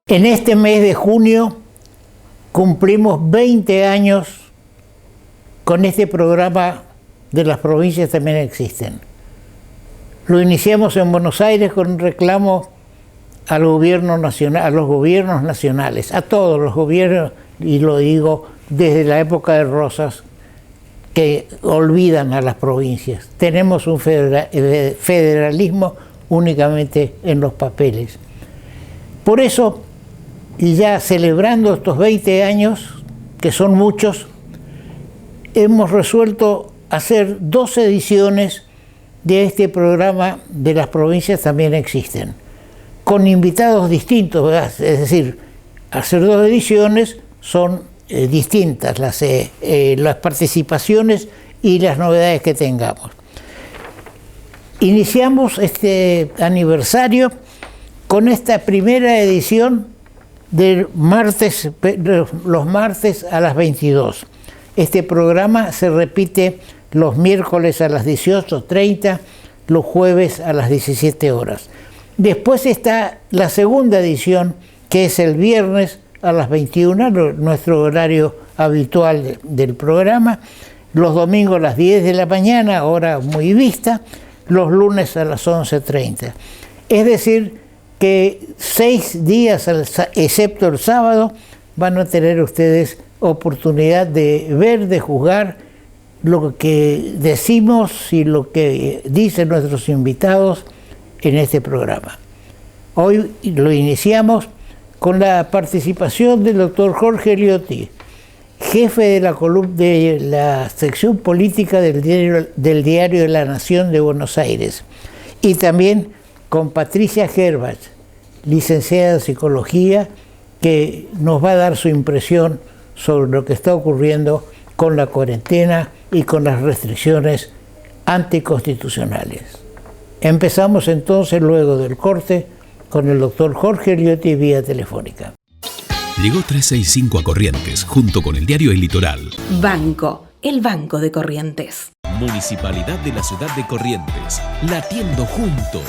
En este mes de junio cumplimos 20 años con este programa de las provincias también existen. Lo iniciamos en Buenos Aires con un reclamo al gobierno nacional, a los gobiernos nacionales, a todos los gobiernos, y lo digo desde la época de Rosas, que olvidan a las provincias. Tenemos un federalismo únicamente en los papeles. Por eso, y ya celebrando estos 20 años, que son muchos, hemos resuelto hacer 2 ediciones de este programa de las provincias también existen, con invitados distintos, ¿verdad? Es decir, hacer 2 ediciones son distintas las participaciones y las novedades que tengamos. Iniciamos este aniversario con esta primera edición los martes a las 22. Este programa se repite los miércoles a las 18:30, los jueves a las 17 horas. Después está la segunda edición, que es el viernes a las 21, nuestro horario habitual del programa, los domingos a las 10 de la mañana, hora muy vista, los lunes a las 11:30. Es decir, que 6 días, excepto el sábado, van a tener ustedes oportunidad de ver, de juzgar lo que decimos y lo que dicen nuestros invitados en este programa. Hoy lo iniciamos con la participación del doctor Jorge Eliotti, jefe de la sección política del diario de la Nación de Buenos Aires, y también con Patricia Gerbach, licenciada en Psicología, que nos va a dar su impresión sobre lo que está ocurriendo con la cuarentena y con las restricciones anticonstitucionales. Empezamos entonces, luego del corte, con el doctor Jorge Eliotti vía telefónica. Llegó 365 a Corrientes, junto con el diario El Litoral. Banco, el Banco de Corrientes. Municipalidad de la Ciudad de Corrientes, latiendo juntos.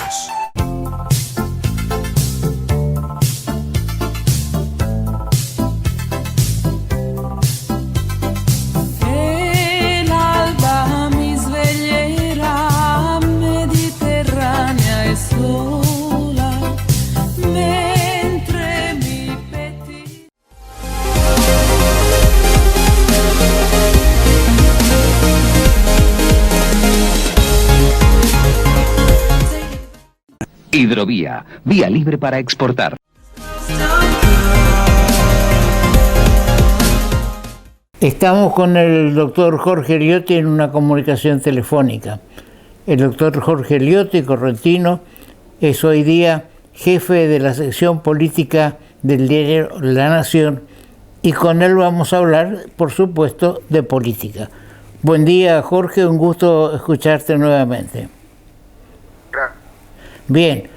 Hidrovía, vía libre para exportar. Estamos con el doctor Jorge Eliotti en una comunicación telefónica. El doctor Jorge Eliotti, correntino, es hoy día jefe de la sección política del diario La Nación, y con él vamos a hablar, por supuesto, de política. Buen día, Jorge, un gusto escucharte nuevamente. Bien,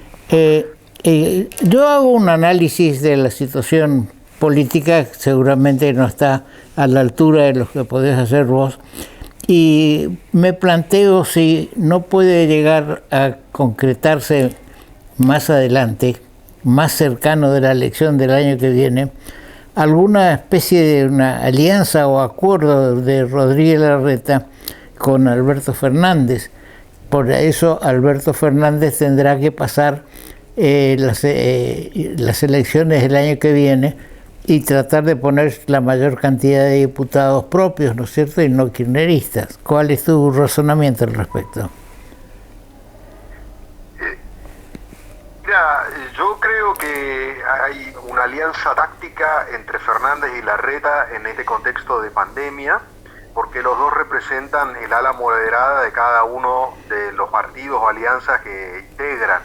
yo hago un análisis de la situación política, seguramente no está a la altura de lo que podés hacer vos, y me planteo si no puede llegar a concretarse más adelante, más cercano de la elección del año que viene, alguna especie de una alianza o acuerdo de Rodríguez Larreta con Alberto Fernández. Por eso Alberto Fernández tendrá que pasar las elecciones del año que viene y tratar de poner la mayor cantidad de diputados propios, ¿no es cierto?, y no kirchneristas. ¿Cuál es tu razonamiento al respecto? Mira, yo creo que hay una alianza táctica entre Fernández y Larreta en este contexto de pandemia, porque los dos representan el ala moderada de cada uno de los partidos o alianzas que integran.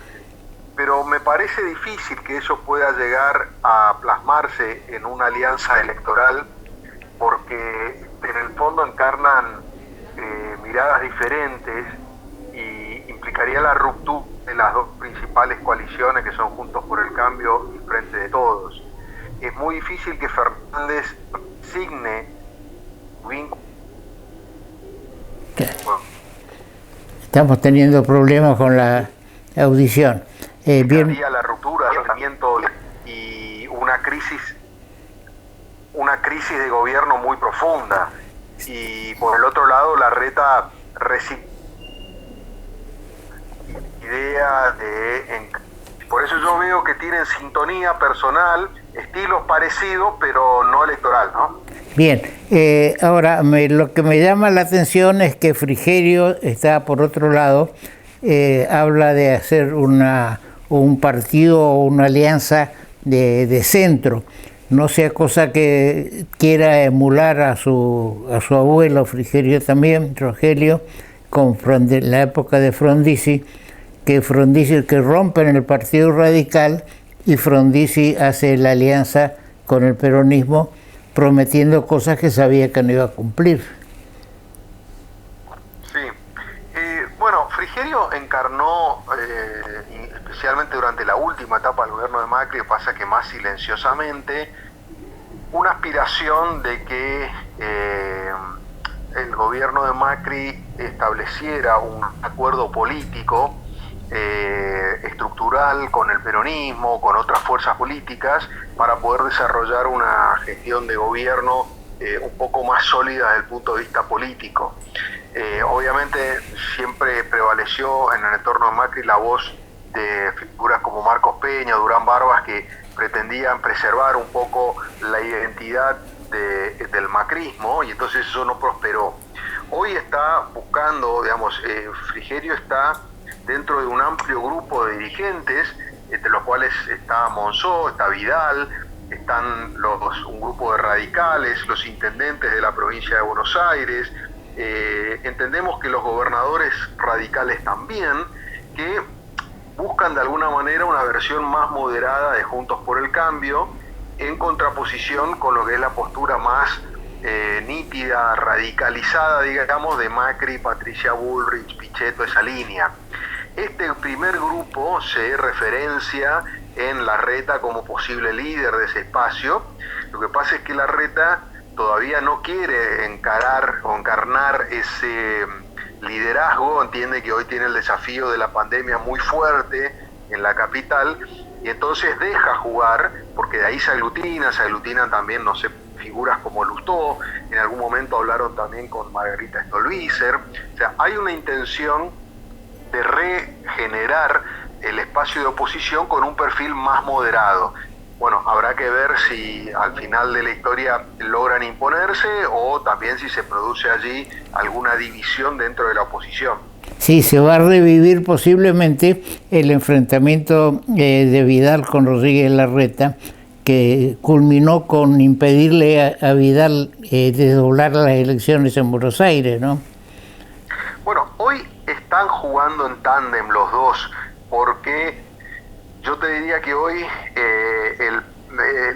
Pero me parece difícil que eso pueda llegar a plasmarse en una alianza electoral, porque en el fondo encarnan miradas diferentes y implicaría la ruptura de las dos principales coaliciones, que son Juntos por el Cambio y Frente de Todos. Es muy difícil que Fernández signe vínculo. Estamos teniendo problemas con la audición. Bien. La ruptura, el aislamiento y una crisis de gobierno muy profunda, y por el otro lado Larreta recibe idea por eso yo veo que tienen sintonía personal, estilos parecidos, pero no electoral, ¿no? Bien, ahora lo que me llama la atención es que Frigerio está por otro lado, habla de hacer un partido o una alianza de centro, no sea cosa que quiera emular a su abuelo Frigerio también, Rogelio, la época de Frondizi, que rompen el Partido Radical y Frondizi hace la alianza con el peronismo, prometiendo cosas que sabía que no iba a cumplir. Sí. Bueno, Frigerio encarnó, especialmente durante la última etapa del gobierno de Macri, pasa que más silenciosamente, una aspiración de que el gobierno de Macri estableciera un acuerdo político estructural con el peronismo, con otras fuerzas políticas, para poder desarrollar una gestión de gobierno un poco más sólida desde el punto de vista político. Obviamente siempre prevaleció en el entorno de Macri la voz de figuras como Marcos Peña, Durán Barbas, que pretendían preservar un poco la identidad del macrismo, y entonces eso no prosperó. Hoy está buscando, Frigerio está dentro de un amplio grupo de dirigentes, entre los cuales está Monzó, está Vidal, están un grupo de radicales, los intendentes de la provincia de Buenos Aires, entendemos que los gobernadores radicales también, que buscan de alguna manera una versión más moderada de Juntos por el Cambio, en contraposición con lo que es la postura más nítida, radicalizada, digamos, de Macri, Patricia Bullrich, Pichetto, esa línea. Este primer grupo se referencia en Larreta como posible líder de ese espacio. Lo que pasa es que Larreta todavía no quiere encarar o encarnar ese liderazgo, entiende que hoy tiene el desafío de la pandemia muy fuerte en la capital, y entonces deja jugar, porque de ahí se aglutinan también, no sé, figuras como Lustó, en algún momento hablaron también con Margarita Stolbizer. O sea, hay una intención de regenerar el espacio de oposición con un perfil más moderado. Bueno, habrá que ver si al final de la historia logran imponerse o también si se produce allí alguna división dentro de la oposición. Sí, se va a revivir posiblemente el enfrentamiento de Vidal con Rodríguez Larreta, que culminó con impedirle a Vidal desdoblar las elecciones en Buenos Aires, ¿no? Bueno, hoy están jugando en tándem los dos, porque yo te diría que hoy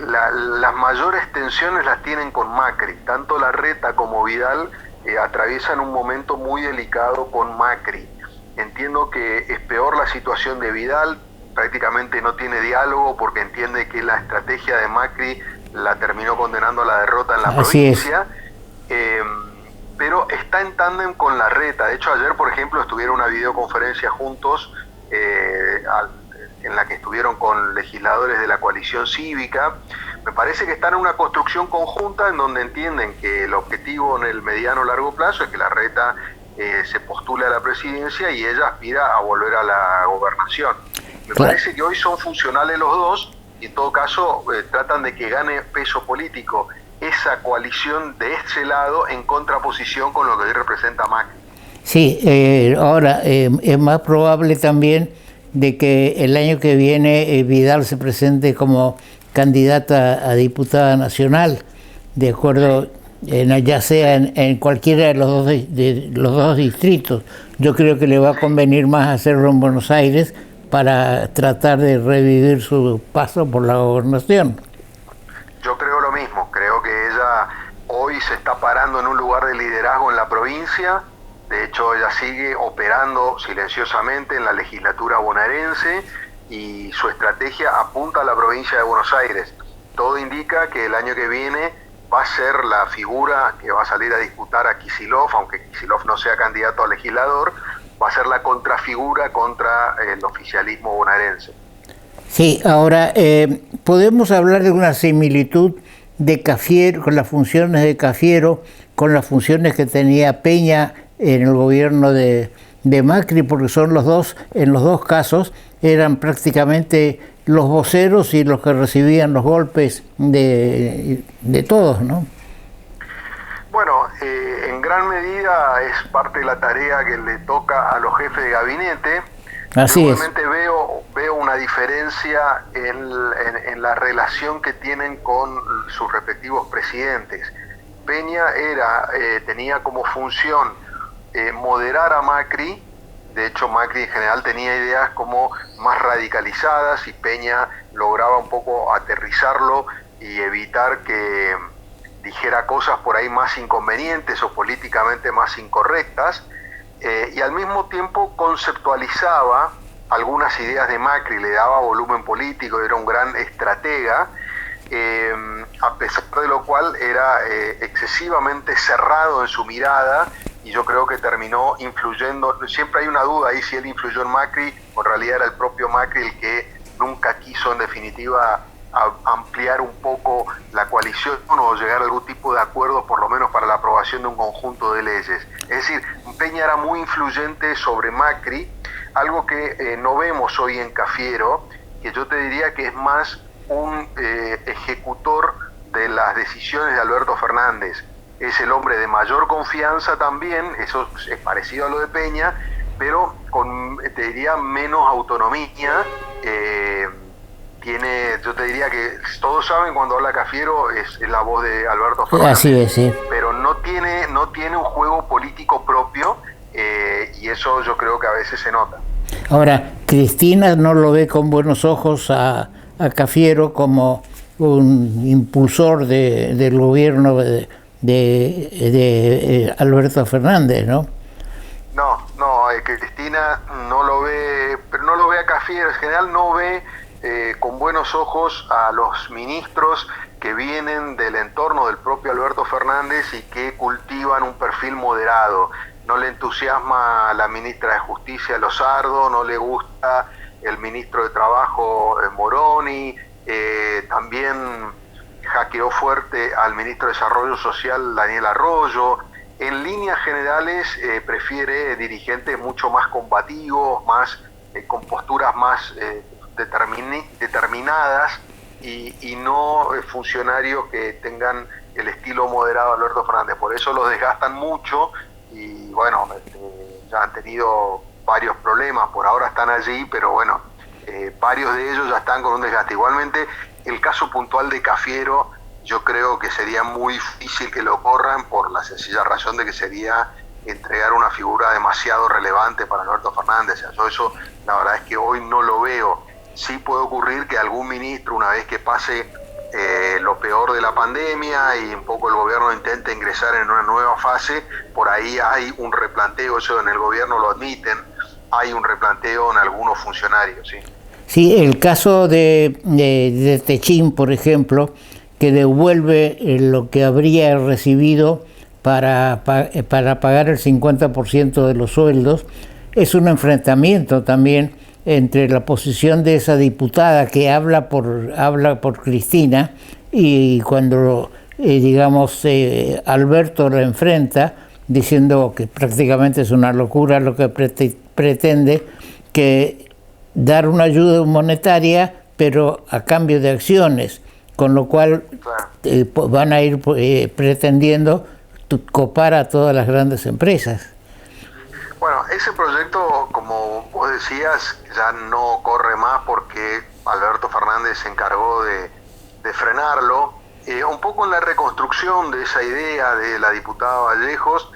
las mayores tensiones las tienen con Macri. Tanto Larreta como Vidal atraviesan un momento muy delicado con Macri. Entiendo que es peor la situación de Vidal, prácticamente no tiene diálogo porque entiende que la estrategia de Macri la terminó condenando a la derrota en la provincia. Pero está en tándem con Larreta. De hecho, ayer, por ejemplo, estuvieron una videoconferencia juntos en la que estuvieron con legisladores de la coalición cívica. Me parece que están en una construcción conjunta en donde entienden que el objetivo en el mediano largo plazo es que Larreta se postule a la presidencia y ella aspira a volver a la gobernación. Me parece que hoy son funcionales los dos y en todo caso tratan de que gane peso político esa coalición de este lado en contraposición con lo que hoy representa Macri. Sí, ahora es más probable también de que el año que viene Vidal se presente como candidata a diputada nacional, de acuerdo, ya sea en cualquiera de los dos distritos. Yo creo que le va a convenir más hacerlo en Buenos Aires para tratar de revivir su paso por la gobernación. Yo creo lo mismo, creo que ella hoy se está parando en un lugar de liderazgo en la provincia. De hecho, ella sigue operando silenciosamente en la legislatura bonaerense y su estrategia apunta a la provincia de Buenos Aires. Todo indica que el año que viene va a ser la figura que va a salir a disputar a Kicillof, aunque Kicillof no sea candidato a legislador, va a ser la contrafigura contra el oficialismo bonaerense. Sí, ahora podemos hablar de una similitud de Cafiero, con las funciones de Cafiero, con las funciones que tenía Peña en el gobierno de Macri, porque son los dos, en los dos casos, eran prácticamente los voceros y los que recibían los golpes de todos, ¿no? Bueno, en gran medida es parte de la tarea que le toca a los jefes de gabinete. Así es. Realmente veo una diferencia en la relación que tienen con sus respectivos presidentes. Peña tenía como función moderar a Macri. De hecho, Macri en general tenía ideas como más radicalizadas y Peña lograba un poco aterrizarlo y evitar que dijera cosas por ahí más inconvenientes o políticamente más incorrectas. Y al mismo tiempo conceptualizaba algunas ideas de Macri, le daba volumen político, era un gran estratega, a pesar de lo cual era excesivamente cerrado en su mirada, y yo creo que terminó influyendo. Siempre hay una duda ahí si él influyó en Macri o en realidad era el propio Macri el que nunca quiso en definitiva ampliar un poco la coalición o llegar a algún tipo de acuerdo, por lo menos para la aprobación de un conjunto de leyes. Es decir, Peña era muy influyente sobre Macri, algo que no vemos hoy en Cafiero, que yo te diría que es más un ejecutor de las decisiones de Alberto Fernández. Es el hombre de mayor confianza también, eso es parecido a lo de Peña, pero con, te diría, menos autonomía. Yo te diría que todos saben cuando habla Cafiero es la voz de Alberto Fernández. Así es, sí. Pero no tiene un juego político propio, y eso yo creo que a veces se nota. Ahora, Cristina no lo ve con buenos ojos a Cafiero como un impulsor del gobierno de Alberto Fernández, ¿no? No, Cristina no lo ve, pero no lo ve a Cafiero, en general no ve con buenos ojos a los ministros que vienen del entorno del propio Alberto Fernández y que cultivan un perfil moderado. No le entusiasma a la ministra de Justicia Lozardo, no le gusta el ministro de Trabajo Moroni, también hackeó fuerte al ministro de Desarrollo Social Daniel Arroyo. En líneas generales prefiere dirigentes mucho más combativos, con posturas más determinadas y no funcionarios que tengan el estilo moderado de Alberto Fernández. Por eso los desgastan mucho y bueno, ya han tenido varios problemas, por ahora están allí, pero bueno, varios de ellos ya están con un desgaste. Igualmente, el caso puntual de Cafiero, yo creo que sería muy difícil que lo corran por la sencilla razón de que sería entregar una figura demasiado relevante para Alberto Fernández. O sea, yo eso, la verdad es que hoy no lo veo. Sí puede ocurrir que algún ministro, una vez que pase lo peor de la pandemia y un poco el gobierno intente ingresar en una nueva fase, por ahí hay un replanteo, eso en el gobierno lo admiten, hay un replanteo en algunos funcionarios, ¿sí? Sí, el caso de Techín, por ejemplo, que devuelve lo que habría recibido para pagar el 50% de los sueldos, es un enfrentamiento también entre la posición de esa diputada que habla por Cristina y cuando, Alberto la enfrenta diciendo que prácticamente es una locura lo que pretende, que dar una ayuda monetaria pero a cambio de acciones, con lo cual van a ir pretendiendo copar a todas las grandes empresas. Bueno, ese proyecto, como vos decías, ya no corre más porque Alberto Fernández se encargó de frenarlo. Un poco en la reconstrucción de esa idea de la diputada Vallejos,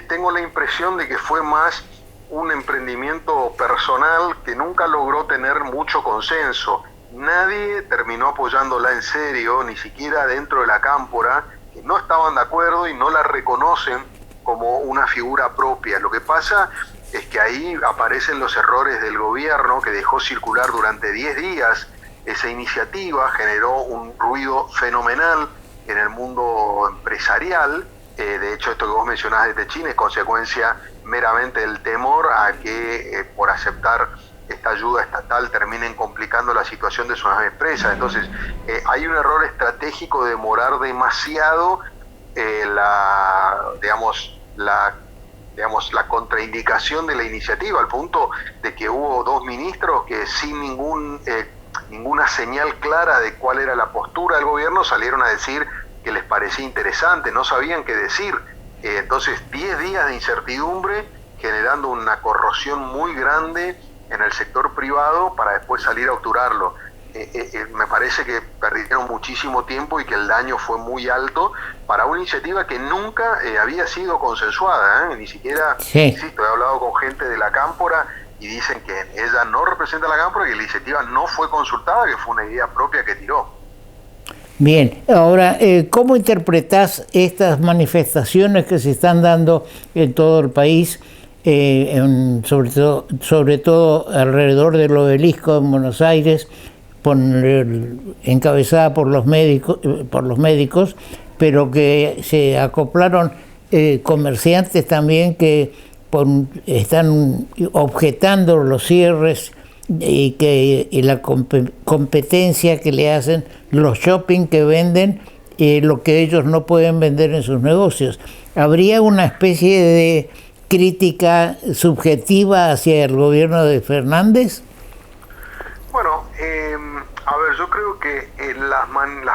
tengo la impresión de que fue más un emprendimiento personal que nunca logró tener mucho consenso. Nadie terminó apoyándola en serio, ni siquiera dentro de la cámpora, que no estaban de acuerdo y no la reconocen como una figura propia. Lo que pasa es que ahí aparecen los errores del gobierno, que dejó circular durante 10 días esa iniciativa, generó un ruido fenomenal en el mundo empresarial. De hecho, esto que vos mencionás de Techín es consecuencia meramente del temor a que por aceptar esta ayuda estatal terminen complicando la situación de sus empresas. Entonces, hay un error estratégico de demorar demasiado la contraindicación de la iniciativa, al punto de que hubo 2 ministros que sin ninguna señal clara de cuál era la postura del gobierno salieron a decir que les parecía interesante, no sabían qué decir. Entonces 10 días de incertidumbre generando una corrosión muy grande en el sector privado para después salir a obturarlo. Me parece que perdieron muchísimo tiempo y que el daño fue muy alto para una iniciativa que nunca había sido consensuada, ni siquiera, insisto, he hablado con gente de la Cámpora y dicen que ella no representa a la Cámpora y que la iniciativa no fue consultada, que fue una idea propia que tiró. Bien, ahora, ¿cómo interpretás estas manifestaciones que se están dando en todo el país, sobre todo alrededor del Obelisco en Buenos Aires, encabezada por los médicos, pero que se acoplaron comerciantes también que están objetando los cierres y la competencia que le hacen los shopping que venden lo que ellos no pueden vender en sus negocios? ¿Habría una especie de crítica subjetiva hacia el gobierno de Fernández? Bueno, a ver, yo creo que las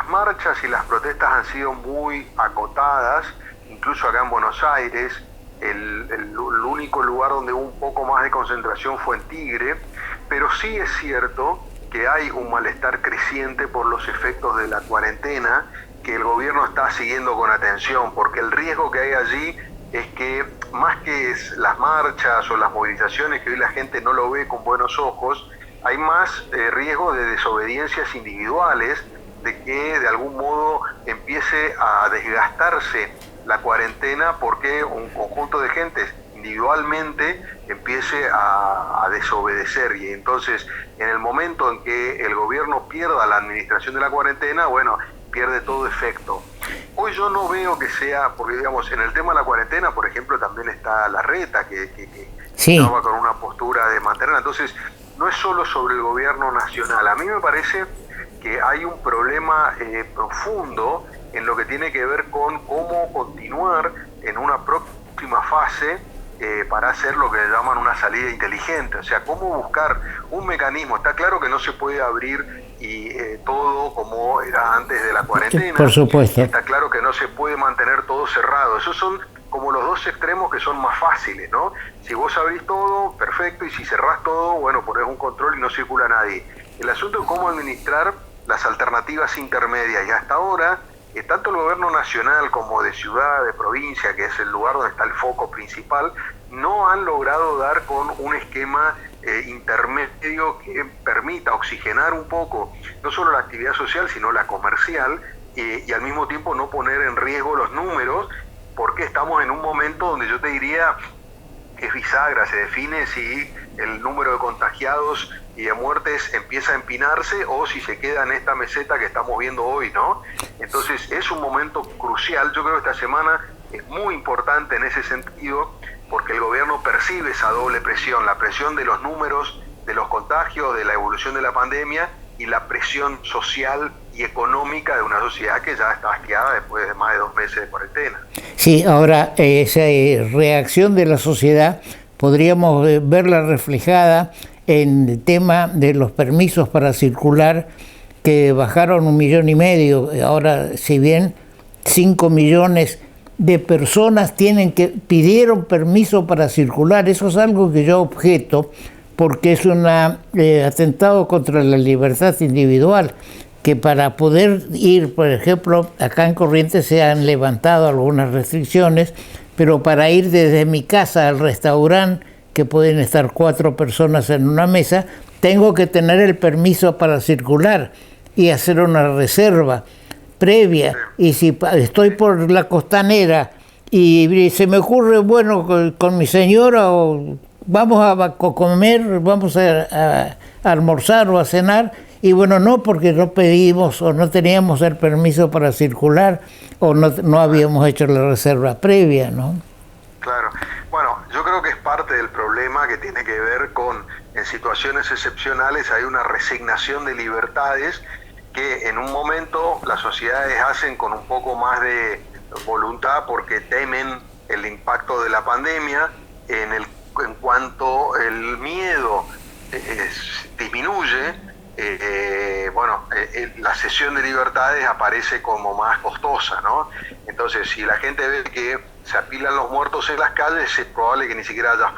marchas y las protestas han sido muy acotadas, incluso acá en Buenos Aires. El único lugar donde hubo un poco más de concentración fue en Tigre, pero sí es cierto que hay un malestar creciente por los efectos de la cuarentena que el gobierno está siguiendo con atención, porque el riesgo que hay allí es que más que las marchas o las movilizaciones, que hoy la gente no lo ve con buenos ojos, hay más riesgo de desobediencias individuales, de que de algún modo empiece a desgastarse la cuarentena porque un conjunto de gente individualmente empiece a desobedecer, y entonces en el momento en que el gobierno pierda la administración de la cuarentena, bueno, pierde todo efecto. Hoy yo no veo que sea, porque digamos, en el tema de la cuarentena, por ejemplo, también está Larreta, que estaba con una postura de mantenerla. Entonces, no es solo sobre el gobierno nacional. A mí me parece que hay un problema profundo en lo que tiene que ver con cómo continuar en una próxima fase para hacer lo que llaman una salida inteligente. O sea, cómo buscar un mecanismo. Está claro que no se puede abrir todo como era antes de la cuarentena. Por supuesto. Está claro que no se puede mantener todo cerrado. Esos son como los dos extremos que son más fáciles, ¿no? Si vos abrís todo, perfecto, y si cerrás todo, bueno, ponés un control y no circula nadie. El asunto es cómo administrar las alternativas intermedias, y hasta ahora, tanto el gobierno nacional como de ciudad, de provincia, que es el lugar donde está el foco principal, no han logrado dar con un esquema intermedio que permita oxigenar un poco, no solo la actividad social, sino la comercial, y al mismo tiempo no poner en riesgo los números, porque estamos en un momento donde yo te diría que es bisagra, se define si el número de contagiados y de muertes empieza a empinarse o si se queda en esta meseta que estamos viendo hoy, ¿no? Entonces es un momento crucial. Yo creo que esta semana es muy importante en ese sentido, porque el gobierno percibe esa doble presión, la presión de los números, de los contagios, de la evolución de la pandemia, y la presión social y económica de una sociedad que ya está hastiada después de más de 2 meses de cuarentena. Sí, ahora esa reacción de la sociedad podríamos verla reflejada en el tema de los permisos para circular, que bajaron 1,5 millones. Ahora, si bien 5 millones de personas pidieron permiso para circular, eso es algo que yo objeto, porque es un atentado contra la libertad individual, que para poder ir, por ejemplo, acá en Corrientes se han levantado algunas restricciones, pero para ir desde mi casa al restaurante, que pueden estar 4 personas en una mesa, tengo que tener el permiso para circular y hacer una reserva previa. Y si estoy por la Costanera y se me ocurre, bueno, con mi señora, o vamos a comer, vamos a almorzar o a cenar, y bueno, no, porque no pedimos o no teníamos el permiso para circular, o no habíamos hecho la reserva previa, ¿no? Claro. Bueno, yo creo que es parte del problema que tiene que ver con, en situaciones excepcionales hay una resignación de libertades que en un momento las sociedades hacen con un poco más de voluntad porque temen el impacto de la pandemia. En cuanto el miedo disminuye, la cesión de libertades aparece como más costosa, ¿no? Entonces, si la gente ve que se apilan los muertos en las calles, es probable que ni siquiera haga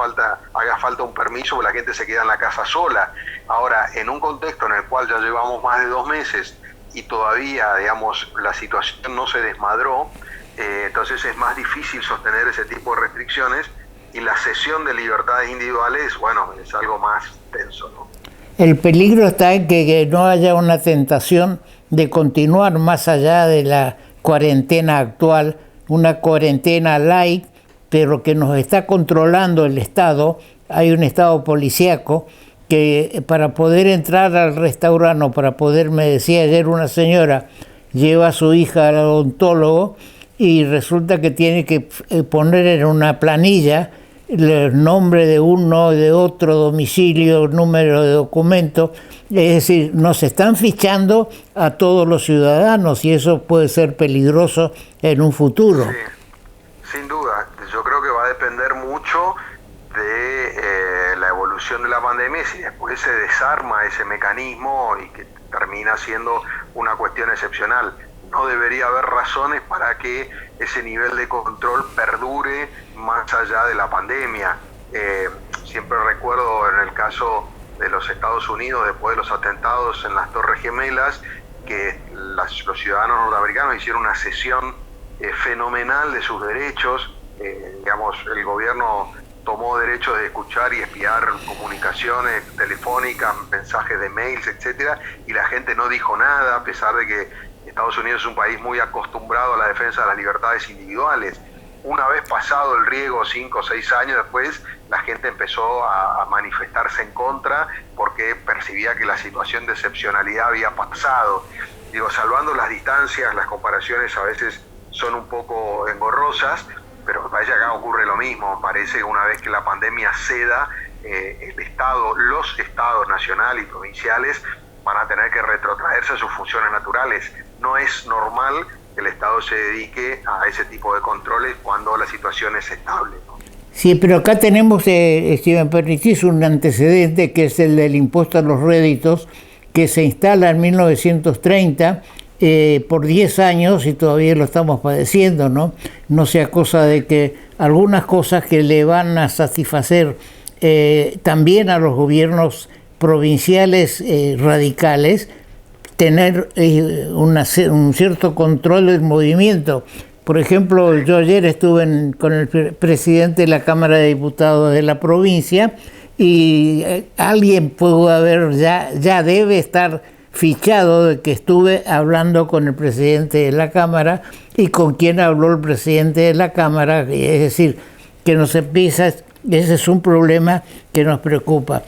falta un permiso, porque la gente se queda en la casa sola. Ahora, en un contexto en el cual ya llevamos más de 2 meses y todavía, digamos, la situación no se desmadró, entonces es más difícil sostener ese tipo de restricciones, y la cesión de libertades individuales, bueno, es algo más tenso, ¿no? El peligro está en que no haya una tentación de continuar más allá de la cuarentena actual, una cuarentena light, pero que nos está controlando el Estado. Hay un Estado policíaco que para poder entrar al restaurante, para poder, me decía ayer una señora, lleva a su hija al odontólogo y resulta que tiene que poner en una planilla el nombre de uno, de otro, domicilio, número de documento. Es decir, nos están fichando a todos los ciudadanos y eso puede ser peligroso en un futuro. Sí, sin duda. Yo creo que va a depender mucho de la evolución de la pandemia y si después se desarma ese mecanismo y que termina siendo una cuestión excepcional. No debería haber razones para que ese nivel de control perdure más allá de la pandemia. Siempre recuerdo en el caso de los Estados Unidos, después de los atentados en las Torres Gemelas, que los ciudadanos norteamericanos hicieron una cesión fenomenal de sus derechos. Digamos, el gobierno tomó derechos de escuchar y espiar comunicaciones telefónicas, mensajes de mails, etcétera, y la gente no dijo nada, a pesar de que Estados Unidos es un país muy acostumbrado a la defensa de las libertades individuales. Una vez pasado el riesgo, 5 o 6 años después, la gente empezó a manifestarse en contra porque percibía que la situación de excepcionalidad había pasado. Digo, salvando las distancias, las comparaciones a veces son un poco engorrosas, pero me parece que acá ocurre lo mismo. Parece que una vez que la pandemia ceda, los estados nacional y provinciales van a tener que retrotraerse a sus funciones naturales. No es normal que el Estado se dedique a ese tipo de controles cuando la situación es estable, ¿no? Sí, pero acá tenemos, si me permitís, un antecedente que es el del impuesto a los réditos, que se instala en 1930 por 10 años y todavía lo estamos padeciendo, ¿no? No sea cosa de que algunas cosas que le van a satisfacer también a los gobiernos provinciales radicales, tener un cierto control del movimiento. Por ejemplo, yo ayer estuve con el presidente de la Cámara de Diputados de la provincia y alguien pudo haber, ya debe estar fichado de que estuve hablando con el presidente de la Cámara y con quien habló el presidente de la Cámara, es decir, que nos empieza. Ese es un problema que nos preocupa.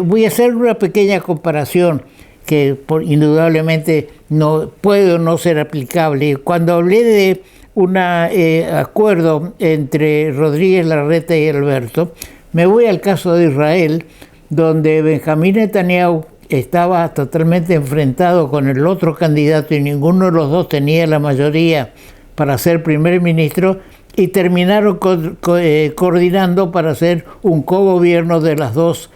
Voy a hacer una pequeña comparación que indudablemente no puede o no ser aplicable. Cuando hablé de un acuerdo entre Rodríguez Larreta y Alberto, me voy al caso de Israel, donde Benjamín Netanyahu estaba totalmente enfrentado con el otro candidato y ninguno de los dos tenía la mayoría para ser primer ministro, y terminaron coordinando para hacer un cogobierno de las dos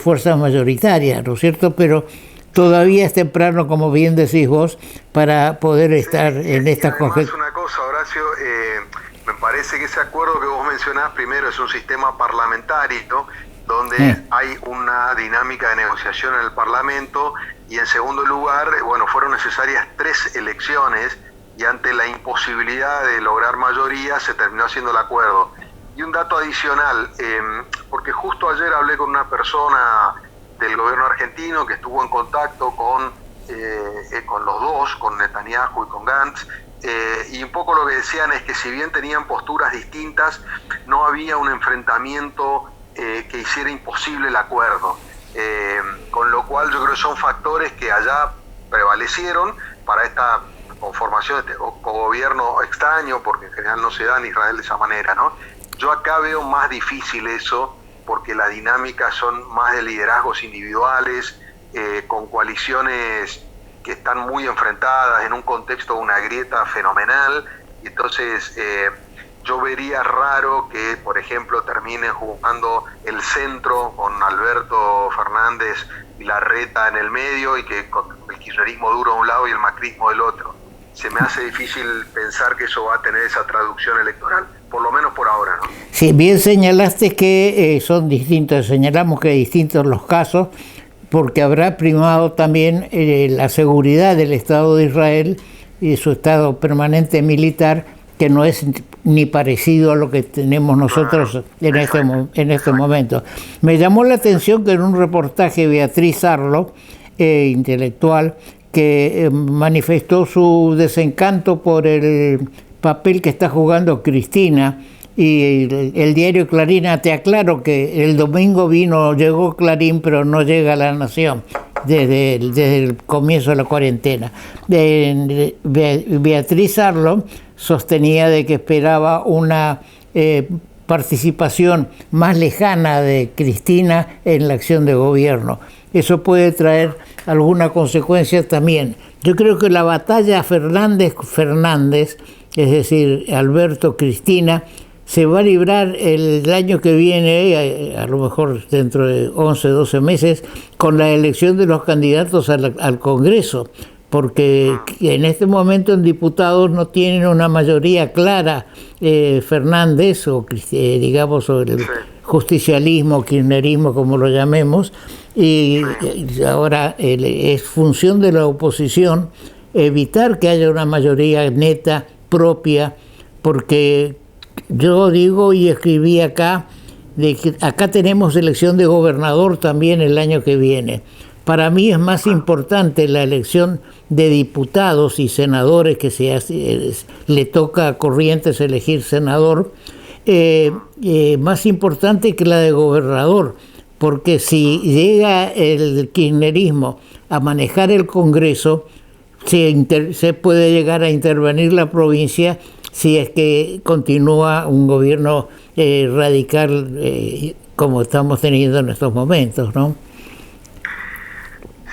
fuerzas mayoritarias, ¿no es cierto? Pero todavía es temprano, como bien decís vos, para poder estar en esta conjetura. Una cosa, Horacio, me parece que ese acuerdo que vos mencionás primero es un sistema parlamentario, ¿no? Donde hay una dinámica de negociación en el Parlamento, y en segundo lugar, fueron necesarias 3 elecciones, y ante la imposibilidad de lograr mayoría se terminó haciendo el acuerdo. Y un dato adicional, porque justo ayer hablé con una persona del gobierno argentino que estuvo en contacto con los dos, con Netanyahu y con Gantz, y un poco lo que decían es que si bien tenían posturas distintas, no había un enfrentamiento que hiciera imposible el acuerdo. Con lo cual yo creo que son factores que allá prevalecieron para esta conformación de gobierno extraño, porque en general no se da en Israel de esa manera, ¿no? Yo acá veo más difícil eso, porque las dinámicas son más de liderazgos individuales, con coaliciones que están muy enfrentadas en un contexto de una grieta fenomenal. Y entonces yo vería raro que, por ejemplo, termine jugando el centro con Alberto Fernández y Larreta en el medio, y que con el kirchnerismo duro de un lado y el macrismo del otro. Se me hace difícil pensar que eso va a tener esa traducción electoral, por lo menos por ahora, ¿no? Sí, bien señalaste que son distintos, señalamos que distintos los casos, porque habrá primado también la seguridad del Estado de Israel y su estado permanente militar, que no es ni parecido a lo que tenemos nosotros en este momento. Me llamó la atención que en un reportaje Beatriz Arlo, intelectual, que manifestó su desencanto por el papel que está jugando Cristina, y el diario Clarín, te aclaro que el domingo llegó Clarín, pero no llega a La Nación desde el comienzo de la cuarentena. Beatriz Arlo sostenía de que esperaba una participación más lejana de Cristina en la acción de gobierno. Eso puede traer alguna consecuencia también. Yo creo que la batalla Fernández, es decir, Alberto-Cristina, se va a librar el año que viene, a lo mejor dentro de 11, 12 meses, con la elección de los candidatos al Congreso, porque en este momento en diputados no tienen una mayoría clara Fernández, o digamos, o el justicialismo, kirchnerismo, como lo llamemos, y ahora es función de la oposición evitar que haya una mayoría neta propia, porque yo digo y escribí acá, de que acá tenemos elección de gobernador también el año que viene. Para mí es más importante la elección de diputados y senadores, que le toca a Corrientes elegir senador, más importante que la de gobernador, porque si llega el kirchnerismo a manejar el Congreso, se puede llegar a intervenir la provincia si es que continúa un gobierno radical como estamos teniendo en estos momentos, ¿no?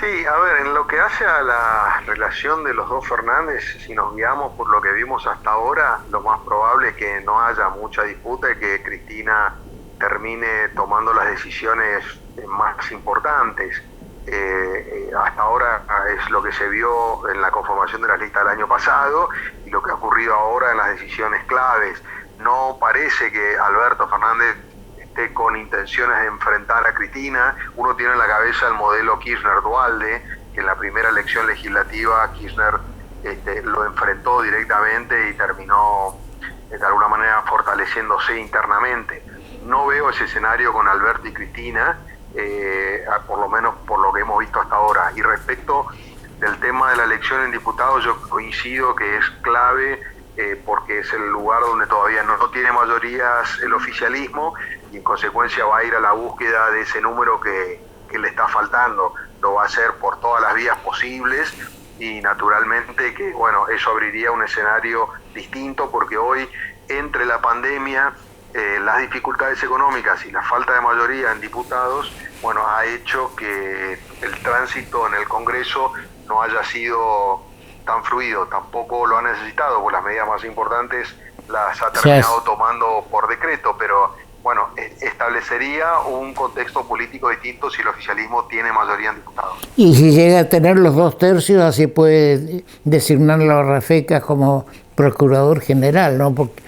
Sí, a ver, en lo que hace a la relación de los dos Fernández, si nos guiamos por lo que vimos hasta ahora, lo más probable es que no haya mucha disputa y que Cristina termine tomando las decisiones más importantes. Hasta ahora es lo que se vio en la conformación de las listas del año pasado y lo que ha ocurrido ahora en las decisiones claves. No parece que Alberto Fernández esté con intenciones de enfrentar a Cristina. Uno tiene en la cabeza el modelo Kirchner-Duhalde, que en la primera elección legislativa Kirchner lo enfrentó directamente y terminó de alguna manera fortaleciéndose internamente. No veo ese escenario con Alberto y Cristina, por lo menos por lo que hemos visto hasta ahora. Y respecto del tema de la elección en diputados, yo coincido que es clave, porque es el lugar donde todavía no tiene mayorías el oficialismo, y en consecuencia va a ir a la búsqueda de ese número que le está faltando. Lo va a hacer por todas las vías posibles, y naturalmente que, bueno, eso abriría un escenario distinto, porque hoy, entre la pandemia, las dificultades económicas y la falta de mayoría en diputados, bueno, ha hecho que el tránsito en el Congreso no haya sido tan fluido. Tampoco lo ha necesitado, porque las medidas más importantes las ha terminado tomando por decreto, pero bueno, establecería un contexto político distinto si el oficialismo tiene mayoría en diputados. Y si llega a tener los 2/3, así puede designarlo a Rafecas como procurador general, ¿no? Porque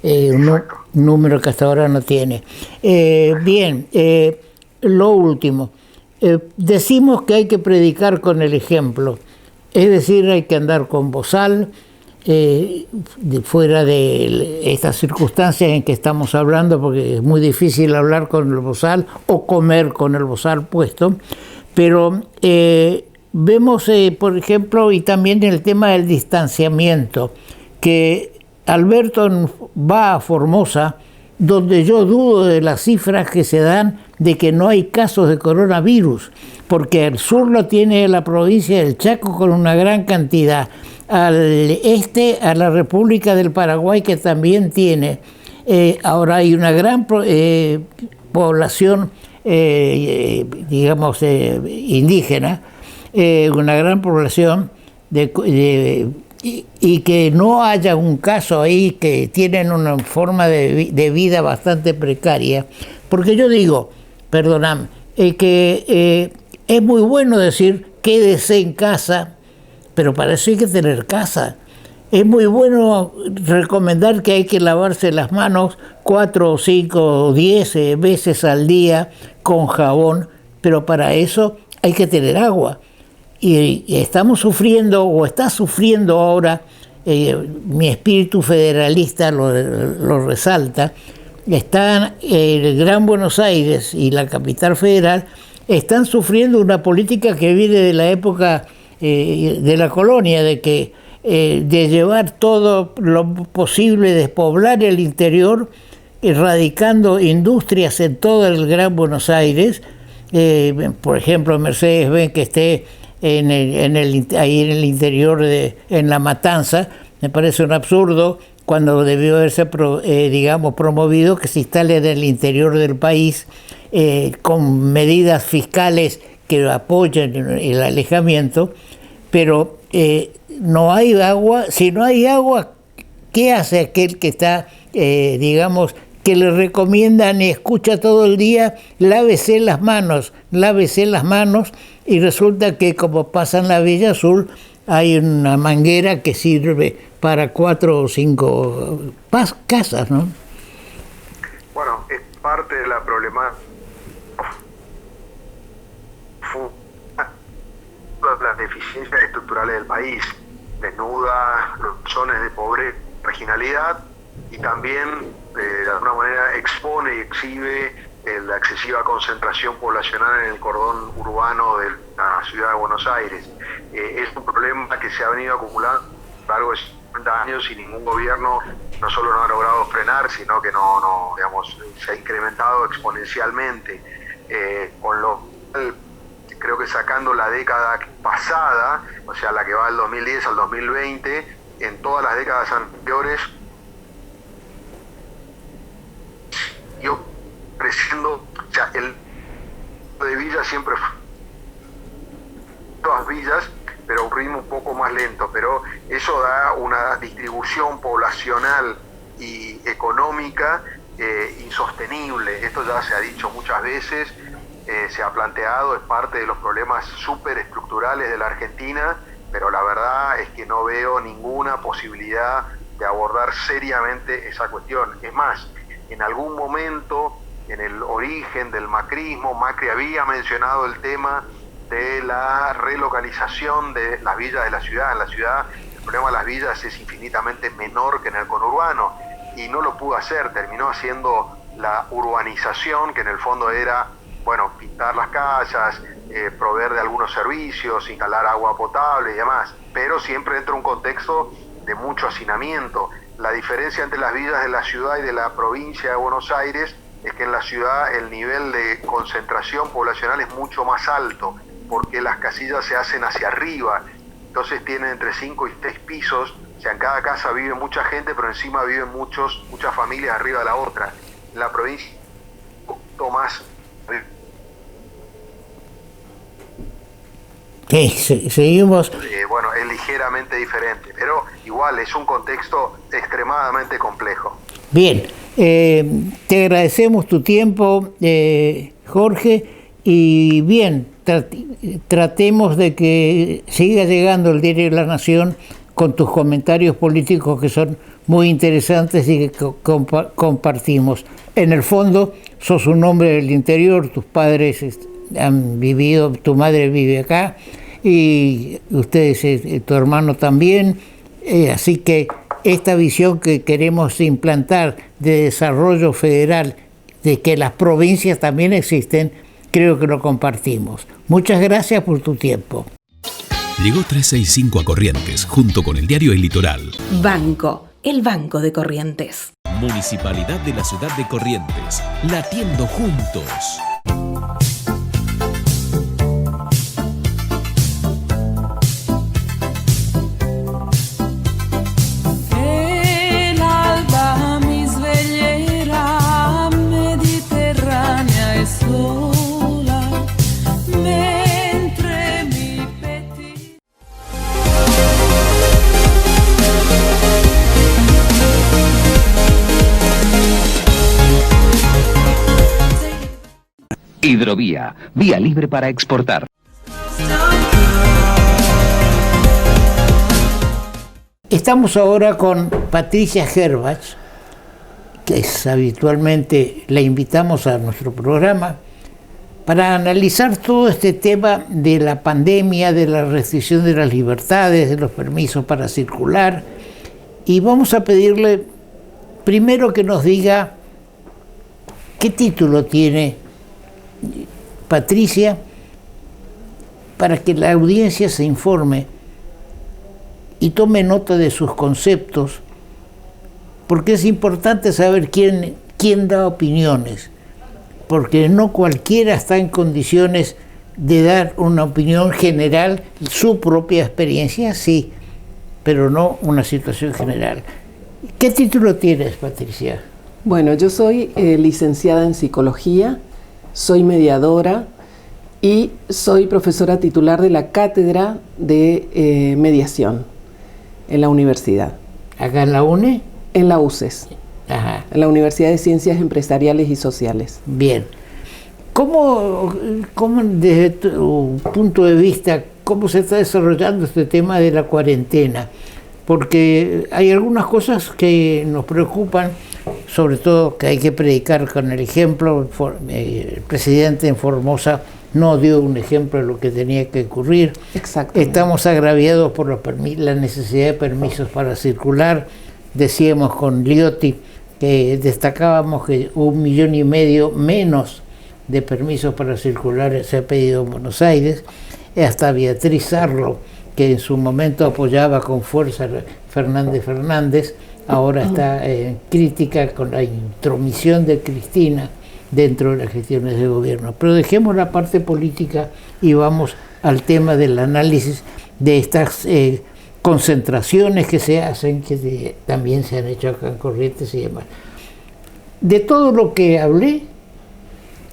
un número que hasta ahora no tiene. Bien, lo último. Decimos que hay que predicar con el ejemplo, es decir, hay que andar con bozal, fuera de estas circunstancias en que estamos hablando, porque es muy difícil hablar con el bozal o comer con el bozal puesto, pero vemos, por ejemplo, y también el tema del distanciamiento, que Alberto va a Formosa, donde yo dudo de las cifras que se dan de que no hay casos de coronavirus, porque al sur lo tiene la provincia del Chaco con una gran cantidad, al este a la República del Paraguay, que también tiene. Ahora hay una gran población, digamos, indígena, una gran población, y que no haya un caso ahí que tienen una forma de vida bastante precaria. Porque yo digo, perdóname, que es muy bueno decir quédese en casa, pero para eso hay que tener casa. Es muy bueno recomendar que hay que lavarse las manos 4, 5 o 10 veces al día con jabón, pero para eso hay que tener agua. Y estamos sufriendo, o está sufriendo ahora, mi espíritu federalista lo resalta, están el Gran Buenos Aires y la capital federal están sufriendo una política que viene de la época de la colonia, de llevar todo lo posible, despoblar el interior, erradicando industrias en todo el Gran Buenos Aires. Por ejemplo, Mercedes-Benz, que esté ahí en el interior, en La Matanza, me parece un absurdo, cuando debió haberse promovido que se instale en el interior del país, con medidas fiscales que apoyen el alejamiento, pero no hay agua. Si no hay agua, ¿qué hace aquel que está, que le recomiendan y escucha todo el día, lávese las manos, y resulta que, como pasa en la Villa Azul, hay una manguera que sirve para 4 o 5 casas, ¿no? Bueno, es parte de la problemática. Las deficiencias estructurales del país, desnuda los zonas de pobreza, marginalidad, y también de alguna manera expone y exhibe la excesiva concentración poblacional en el cordón urbano de la ciudad de Buenos Aires. Es un problema que se ha venido acumulando a lo largo de 50 años y ningún gobierno no solo no ha logrado frenar, sino que se ha incrementado exponencialmente, con lo cual creo que sacando la década pasada, o sea, la que va del 2010 al 2020, en todas las décadas anteriores, yo creciendo, o sea, el de villas siempre fue todas villas, pero a un ritmo un poco más lento, pero eso da una distribución poblacional y económica insostenible. Esto ya se ha dicho muchas veces, se ha planteado, es parte de los problemas superestructurales de la Argentina, pero la verdad es que no veo ninguna posibilidad de abordar seriamente esa cuestión. Es más, en algún momento, en el origen del macrismo, Macri había mencionado el tema de la relocalización de las villas de la ciudad. En la ciudad el problema de las villas es infinitamente menor que en el conurbano, y no lo pudo hacer, terminó haciendo la urbanización, que en el fondo era, pintar las calles, proveer de algunos servicios, instalar agua potable y demás, pero siempre dentro de un contexto de mucho hacinamiento. La diferencia entre las villas de la ciudad y de la provincia de Buenos Aires es que en la ciudad el nivel de concentración poblacional es mucho más alto, porque las casillas se hacen hacia arriba, entonces tienen entre 5 y 6 pisos, o sea, en cada casa vive mucha gente, pero encima viven muchas familias arriba de la otra. En la provincia un poquito más. Seguimos. Es ligeramente diferente, pero igual es un contexto extremadamente complejo. Bien, te agradecemos tu tiempo, Jorge, y bien, tratemos de que siga llegando el Diario de la Nación con tus comentarios políticos, que son muy interesantes y que compartimos. En el fondo, sos un hombre del interior, tus padres han vivido, tu madre vive acá, y ustedes, tu hermano también, así que esta visión que queremos implantar de desarrollo federal, de que las provincias también existen, creo que lo compartimos. Muchas gracias por tu tiempo. Llegó 365 a Corrientes, junto con el diario El Litoral. Banco, el Banco de Corrientes. Municipalidad de la Ciudad de Corrientes, latiendo juntos. El alba mi sveglierà mediterranea. Hidrovía, vía libre para exportar. Estamos ahora con Patricia Herbach, que habitualmente la invitamos a nuestro programa para analizar todo este tema de la pandemia, de la restricción de las libertades, de los permisos para circular. Y vamos a pedirle primero que nos diga qué título tiene Patricia, para que la audiencia se informe y tome nota de sus conceptos, porque es importante saber quién da opiniones, porque no cualquiera está en condiciones de dar una opinión general, su propia experiencia sí, pero no una situación general. ¿Qué título tienes, Patricia? Bueno, yo soy licenciada en psicología, soy mediadora y soy profesora titular de la cátedra de mediación en la universidad. ¿Acá en la UNE? En la UCES, Ajá. en la Universidad de Ciencias Empresariales y Sociales. Bien. ¿Cómo desde tu punto de vista, cómo se está desarrollando este tema de la cuarentena? Porque hay algunas cosas que nos preocupan, sobre todo que hay que predicar con el ejemplo. El presidente en Formosa no dio un ejemplo de lo que tenía que ocurrir. Exactamente. Estamos agraviados por la necesidad de permisos para circular. Decíamos con Liotti que destacábamos que 1,5 millones menos de permisos para circular se ha pedido en Buenos Aires. Hasta Beatriz Arlo, que en su momento apoyaba con fuerza Fernández, ahora está en crítica con la intromisión de Cristina dentro de las gestiones de gobierno. Pero dejemos la parte política y vamos al tema del análisis de estas concentraciones que se hacen, que también se han hecho acá en Corrientes y demás. De todo lo que hablé,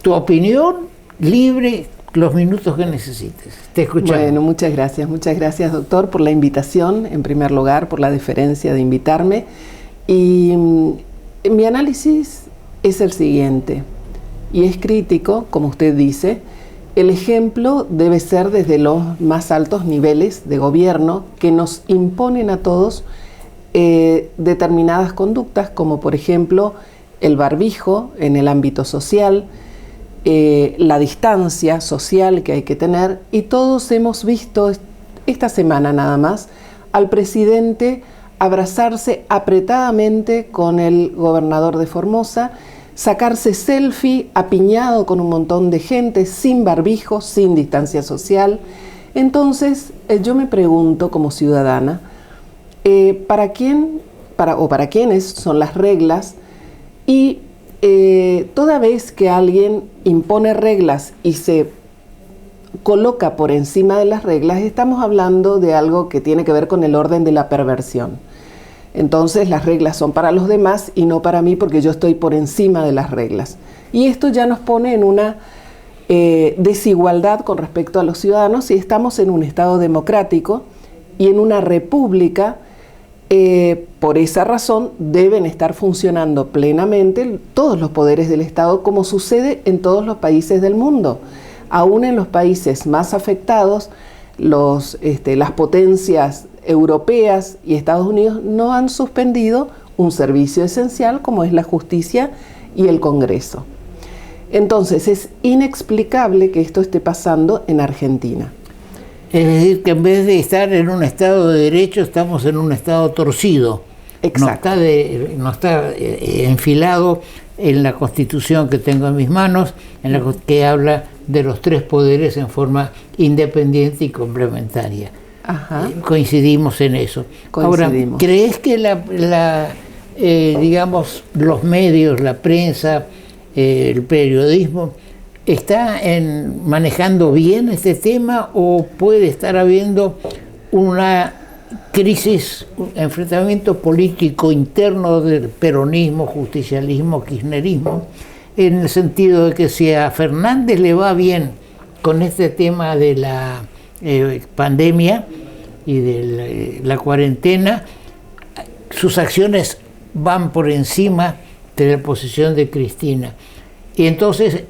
tu opinión libre, los minutos que necesites. Te escuchamos. Bueno, muchas gracias, doctor, por la invitación, en primer lugar, por la deferencia de invitarme. Y mi análisis es el siguiente, y es crítico, como usted dice. El ejemplo debe ser desde los más altos niveles de gobierno que nos imponen a todos determinadas conductas, como por ejemplo el barbijo en el ámbito social, la distancia social que hay que tener, y todos hemos visto esta semana nada más al presidente abrazarse apretadamente con el gobernador de Formosa, sacarse selfie apiñado con un montón de gente, sin barbijo, sin distancia social. Entonces yo me pregunto como ciudadana, ¿para quiénes son las reglas? Y toda vez que alguien impone reglas y se coloca por encima de las reglas, estamos hablando de algo que tiene que ver con el orden de la perversión. Entonces las reglas son para los demás y no para mí, porque yo estoy por encima de las reglas. Y esto ya nos pone en una desigualdad con respecto a los ciudadanos, y estamos en un Estado democrático y en una república. Por esa razón deben estar funcionando plenamente todos los poderes del Estado, como sucede en todos los países del mundo. Aún en los países más afectados, las potencias europeas y Estados Unidos no han suspendido un servicio esencial como es la justicia y el Congreso. Entonces es inexplicable que esto esté pasando en Argentina. Es decir, que en vez de estar en un Estado de Derecho, estamos en un Estado torcido. Exacto. No está enfilado en la Constitución que tengo en mis manos, en la que habla de los 3 poderes en forma independiente y complementaria. Ajá. Coincidimos en eso. Coincidimos. Ahora, ¿crees que digamos, los medios, la prensa, el periodismo, está manejando bien este tema, o puede estar habiendo una crisis, un enfrentamiento político interno del peronismo, justicialismo, kirchnerismo, en el sentido de que si a Fernández le va bien con este tema de la pandemia y de la cuarentena, sus acciones van por encima de la posición de Cristina? Y entonces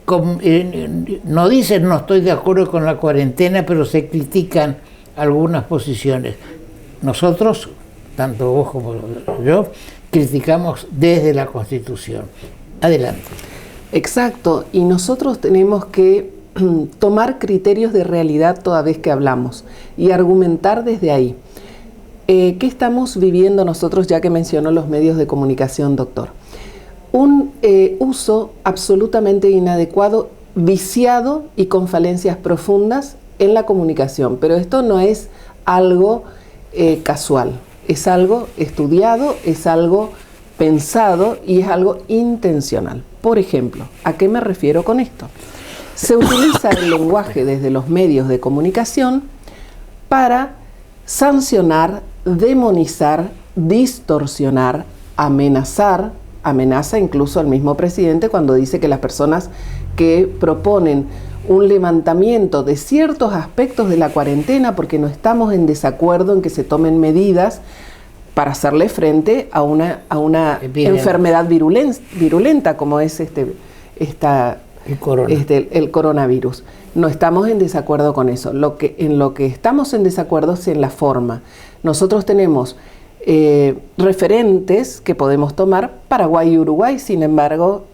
no dicen no estoy de acuerdo con la cuarentena, pero se critican algunas posiciones. Nosotros, tanto vos como yo, criticamos desde la Constitución. Adelante. Exacto, y nosotros tenemos que tomar criterios de realidad toda vez que hablamos y argumentar desde ahí. ¿Qué estamos viviendo nosotros, ya que mencionó los medios de comunicación, doctor? Un uso absolutamente inadecuado, viciado y con falencias profundas en la comunicación. Pero esto no es algo casual, es algo estudiado, es algo pensado y es algo intencional. Por ejemplo, ¿a qué me refiero con esto? Se utiliza el lenguaje desde los medios de comunicación para sancionar, demonizar, distorsionar, amenazar. Amenaza incluso al mismo presidente cuando dice que las personas que proponen un levantamiento de ciertos aspectos de la cuarentena, porque no estamos en desacuerdo en que se tomen medidas para hacerle frente a una enfermedad virulenta como es el coronavirus. No estamos en desacuerdo con eso. En lo que estamos en desacuerdo es en la forma. Nosotros tenemos referentes que podemos tomar. Paraguay y Uruguay, sin embargo,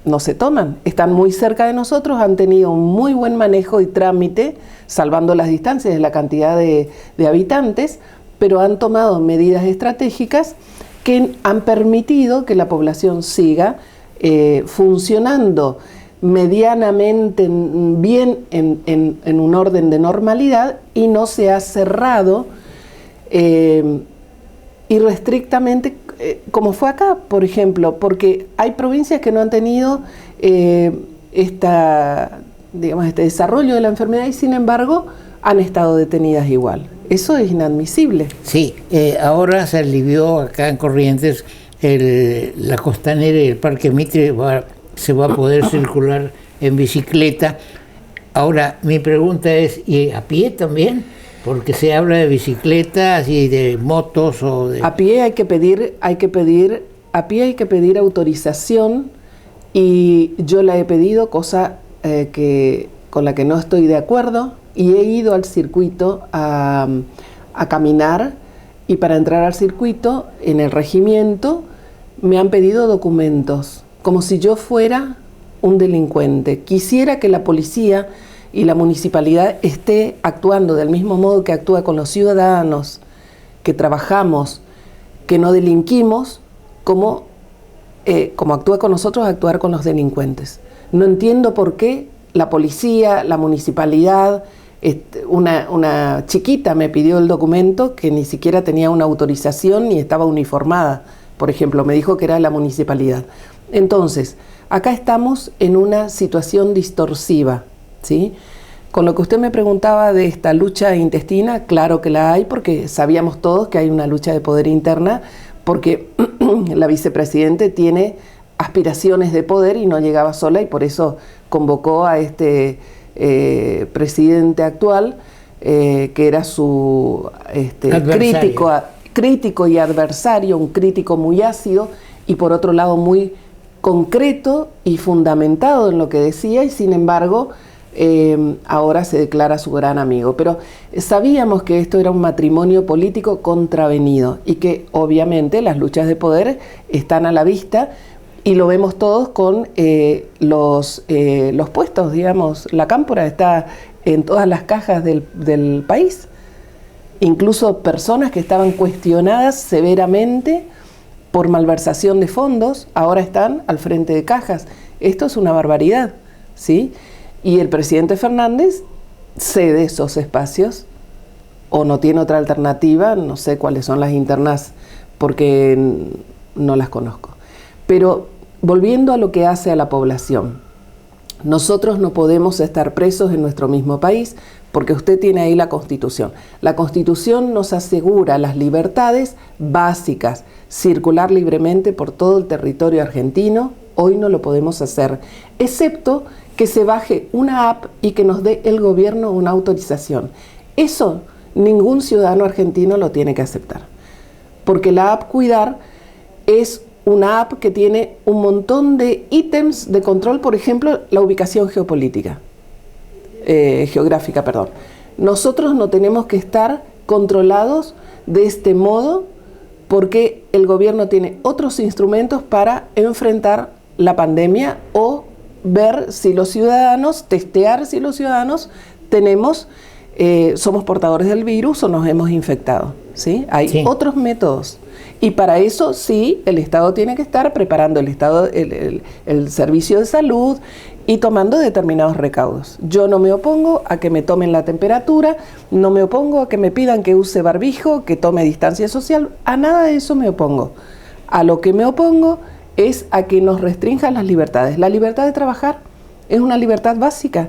no se toman. Están muy cerca de nosotros, han tenido un muy buen manejo y trámite, salvando las distancias de la cantidad de habitantes, pero han tomado medidas estratégicas que han permitido que la población siga funcionando medianamente bien en un orden de normalidad y no se ha cerrado irrestrictamente como fue acá, por ejemplo, porque hay provincias que no han tenido este desarrollo de la enfermedad y sin embargo han estado detenidas igual. Eso es inadmisible. Sí, ahora se alivió acá en Corrientes la costanera y el Parque Mitre se va a poder circular en bicicleta. Ahora, mi pregunta es, ¿y a pie también? Porque se habla de bicicletas y de motos o de... A pie hay que pedir autorización y yo la he pedido, cosa con la que no estoy de acuerdo, y he ido al circuito a caminar, y para entrar al circuito, en el regimiento, me han pedido documentos, como si yo fuera un delincuente. Quisiera que la policía y la municipalidad esté actuando del mismo modo que actúa con los ciudadanos, que trabajamos, que no delinquimos, como actúa con nosotros, actuar con los delincuentes. No entiendo por qué la policía, la municipalidad, una chiquita me pidió el documento que ni siquiera tenía una autorización ni estaba uniformada, por ejemplo, me dijo que era la municipalidad. Entonces, acá estamos en una situación distorsiva, ¿sí? Con lo que usted me preguntaba de esta lucha intestina, claro que la hay, porque sabíamos todos que hay una lucha de poder interna, porque la vicepresidente tiene aspiraciones de poder y no llegaba sola, y por eso convocó a este presidente actual, que era su crítico y adversario, un crítico muy ácido y por otro lado muy concreto y fundamentado en lo que decía, y sin embargo ahora se declara su gran amigo. Pero sabíamos que esto era un matrimonio político contravenido y que obviamente las luchas de poder están a la vista y lo vemos todos con los puestos, digamos. La cámpora está en todas las cajas del país. Incluso personas que estaban cuestionadas severamente por malversación de fondos, ahora están al frente de cajas. Esto es una barbaridad, ¿sí? Y el presidente Fernández cede esos espacios o no tiene otra alternativa, no sé cuáles son las internas porque no las conozco. Pero volviendo a lo que hace a la población, nosotros no podemos estar presos en nuestro mismo país porque usted tiene ahí la Constitución. La Constitución nos asegura las libertades básicas, circular libremente por todo el territorio argentino. Hoy no lo podemos hacer, excepto que se baje una app y que nos dé el gobierno una autorización. Eso ningún ciudadano argentino lo tiene que aceptar, porque la app Cuidar es una app que tiene un montón de ítems de control, por ejemplo, la ubicación geográfica. Nosotros no tenemos que estar controlados de este modo porque el gobierno tiene otros instrumentos para enfrentar la pandemia o ver si los ciudadanos, testear si los ciudadanos somos portadores del virus o nos hemos infectado, ¿sí? Hay otros métodos. Y para eso sí, el Estado tiene que estar preparando el servicio de salud y tomando determinados recaudos. Yo no me opongo a que me tomen la temperatura, no me opongo a que me pidan que use barbijo, que tome distancia social, a nada de eso me opongo. A lo que me opongo es a que nos restrinjan las libertades. La libertad de trabajar es una libertad básica.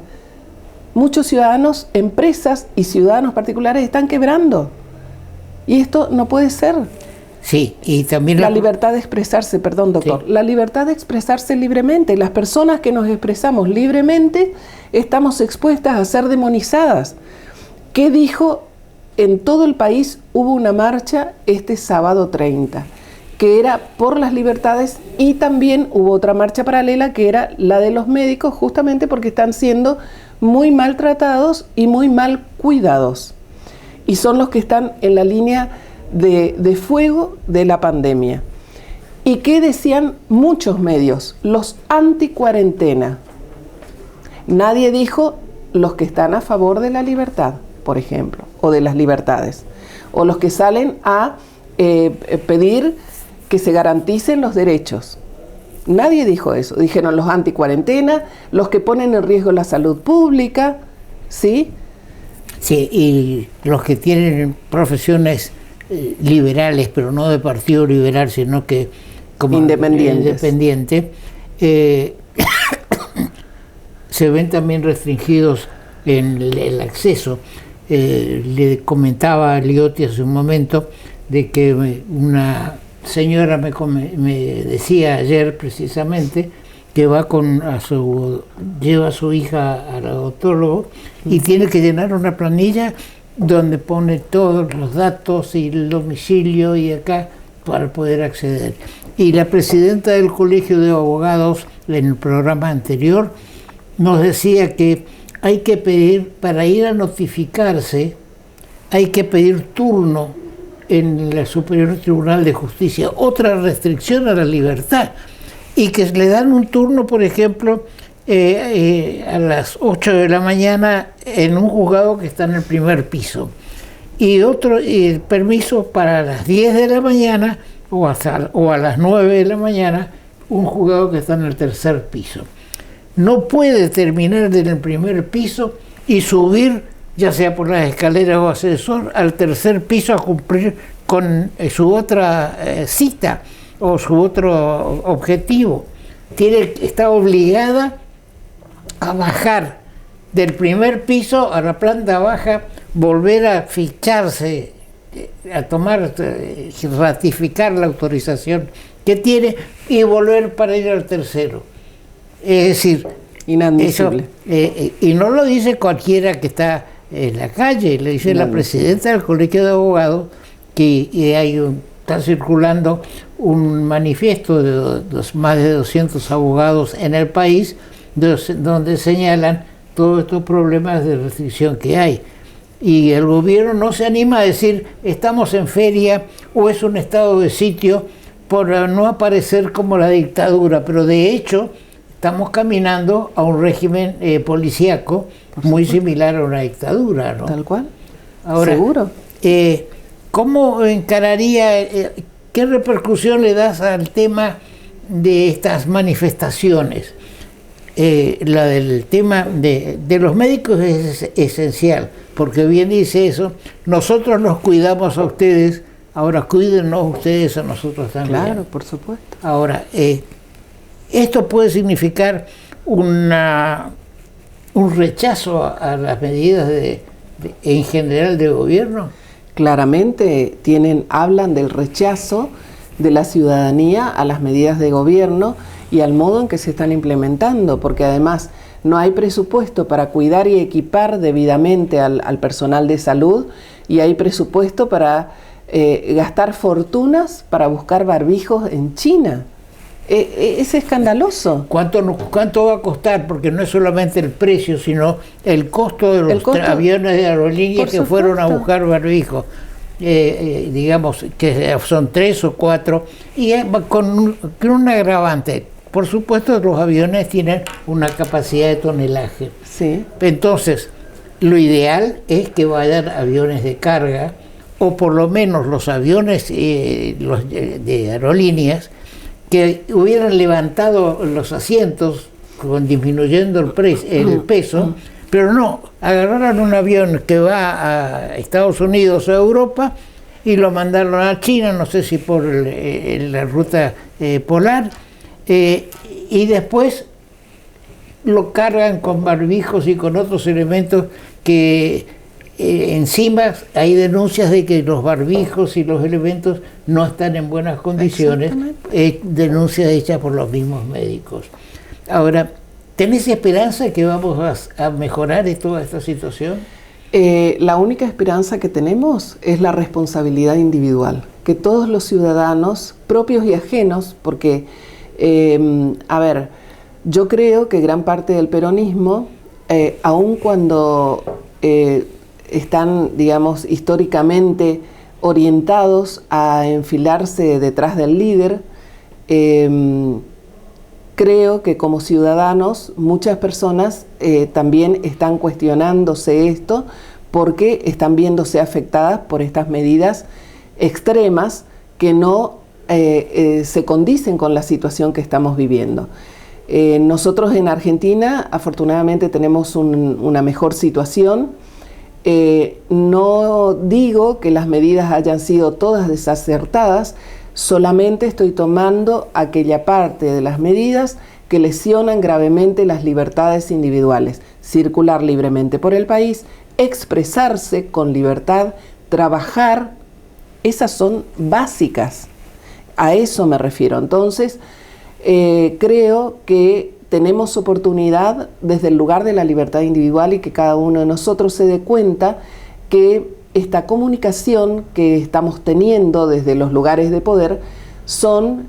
Muchos ciudadanos, empresas y ciudadanos particulares están quebrando. Y esto no puede ser. Sí, y también la libertad de expresarse, perdón, doctor, sí. La libertad de expresarse libremente. Las personas que nos expresamos libremente estamos expuestas a ser demonizadas. ¿Qué dijo? En todo el país hubo una marcha este sábado 30, que era por las libertades, y también hubo otra marcha paralela que era la de los médicos, justamente porque están siendo muy maltratados y muy mal cuidados. Y son los que están en la línea de fuego de la pandemia. ¿Y qué decían muchos medios? Los anti-cuarentena. Nadie dijo los que están a favor de la libertad, por ejemplo, o de las libertades, o los que salen a pedir que se garanticen los derechos. Nadie dijo eso. Dijeron los anti-cuarentena, los que ponen en riesgo la salud pública, ¿sí? Sí, y los que tienen profesiones liberales, pero no de partido liberal, sino que como independiente, se ven también restringidos en el acceso. Le comentaba a Liotti hace un momento de que una señora me decía ayer precisamente que lleva a su hija al odontólogo y tiene que llenar una planilla donde pone todos los datos y el domicilio y acá para poder acceder. Y la presidenta del Colegio de Abogados en el programa anterior nos decía que hay que pedir, para ir a notificarse, hay que pedir turno en el Superior Tribunal de Justicia, otra restricción a la libertad, y que le dan un turno, por ejemplo, a las 8 de la mañana en un juzgado que está en el primer piso, y otro permiso para las 10 de la mañana o a las 9 de la mañana un juzgado que está en el tercer piso. No puede terminar en el primer piso y subir, ya sea por las escaleras o ascensor, al tercer piso a cumplir con su otra cita o su otro objetivo. Está obligada a bajar del primer piso a la planta baja, volver a ficharse, a ratificar la autorización que tiene y volver para ir al tercero. Es decir, inadmisible. Y no lo dice cualquiera que está en la calle, le dice la presidenta del Colegio de Abogados, que está circulando un manifiesto de más de 200 abogados en el país, donde señalan todos estos problemas de restricción que hay. Y el gobierno no se anima a decir estamos en feria o es un estado de sitio por no aparecer como la dictadura, pero de hecho estamos caminando a un régimen policíaco muy similar a una dictadura, ¿no? Tal cual. Ahora, seguro. ¿Cómo encararía, qué repercusión le das al tema de estas manifestaciones? La del tema de los médicos es esencial, porque bien dice eso, nosotros nos cuidamos a ustedes, ahora cuídennos ustedes a nosotros también. Claro, por supuesto. Ahora, esto puede significar un rechazo a las medidas en general del gobierno. Claramente hablan del rechazo de la ciudadanía a las medidas de gobierno y al modo en que se están implementando, porque además no hay presupuesto para cuidar y equipar debidamente al personal de salud, y hay presupuesto para gastar fortunas para buscar barbijos en China. Es escandaloso. ¿Cuánto va a costar? Porque no es solamente el precio, sino el costo de los aviones de aerolíneas que fueron a buscar barbijos. Digamos que son 3 o 4, y con un agravante. Por supuesto, los aviones tienen una capacidad de tonelaje. Sí. Entonces, lo ideal es que vayan aviones de carga, o por lo menos los aviones los de aerolíneas, que hubieran levantado los asientos disminuyendo el peso, pero no, agarraron un avión que va a Estados Unidos o a Europa y lo mandaron a China, no sé si por la ruta polar, y después lo cargan con barbijos y con otros elementos que encima hay denuncias de que los barbijos y los elementos no están en buenas condiciones, denuncias hechas por los mismos médicos. Ahora, ¿tenés esperanza de que vamos a mejorar toda esta situación? La única esperanza que tenemos es la responsabilidad individual, que todos los ciudadanos, propios y ajenos, porque, yo creo que gran parte del peronismo, aun cuando están, digamos, históricamente orientados a enfilarse detrás del líder, creo que como ciudadanos muchas personas también están cuestionándose esto porque están viéndose afectadas por estas medidas extremas que no se condicen con la situación que estamos viviendo. Nosotros en Argentina afortunadamente tenemos una mejor situación. No digo que las medidas hayan sido todas desacertadas, solamente estoy tomando aquella parte de las medidas que lesionan gravemente las libertades individuales: circular libremente por el país, expresarse con libertad, trabajar. Esas son básicas, a eso me refiero. Entonces, creo que tenemos oportunidad desde el lugar de la libertad individual y que cada uno de nosotros se dé cuenta que esta comunicación que estamos teniendo desde los lugares de poder son